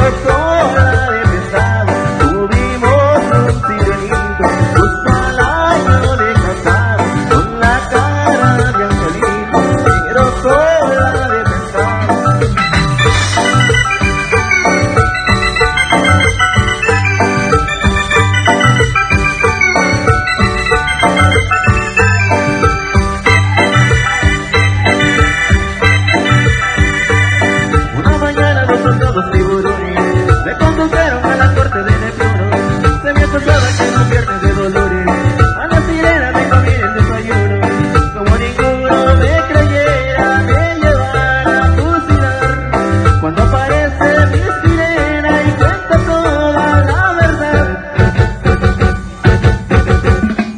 pero sola de pesado. Tuvimos un sirenito, justo al año de casado, con la cara de angelito, pero sola de pesado. Una mañana los soldados tiburones me condujeron a la corte de Neptuno. Se me acordaba que no pierdes de dolores, a la sirena me comí el desayuno. Como ninguno me creyera, me llevan a fusilar. Cuando aparece mi sirena y cuenta toda la verdad.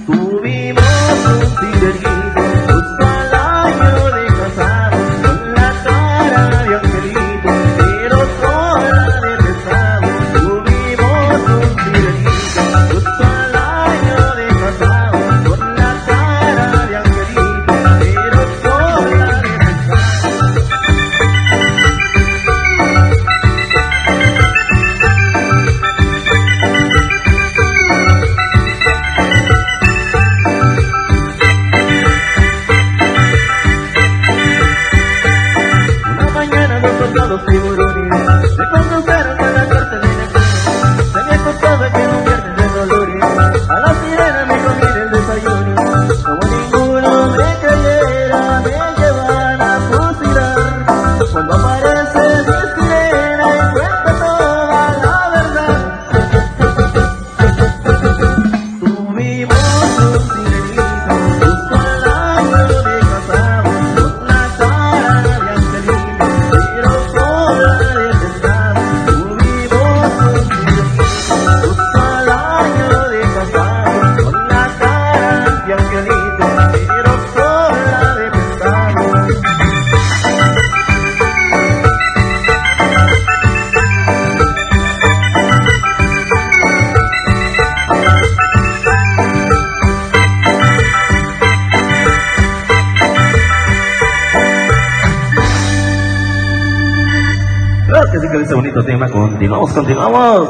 Tuvimos un sirenito justo al año de casado, con la cara de angelito, pero sola de pesado. Tuvimos un sirenito justo al año de casado, con la cara de angelito, pero sola de pesado. Una mañana los soldados tiburones me condujeron a la corte de Neptuno. Se me acostaba que no pierdes de dolores, a la sirena me comí el desayuno. Como ninguno me creyera, me llevan a fusilar. Cuando aparece mi sirena y cuenta toda la verdad. Tuvimos un sirenito justo al año de casado, con la cara de angelito, pero sola de pesado. Tuvimos un sirenito justo al año de casado, con la cara de angelito, pero sola de pesado. Claro que sí, con ese bonito tema continuamos.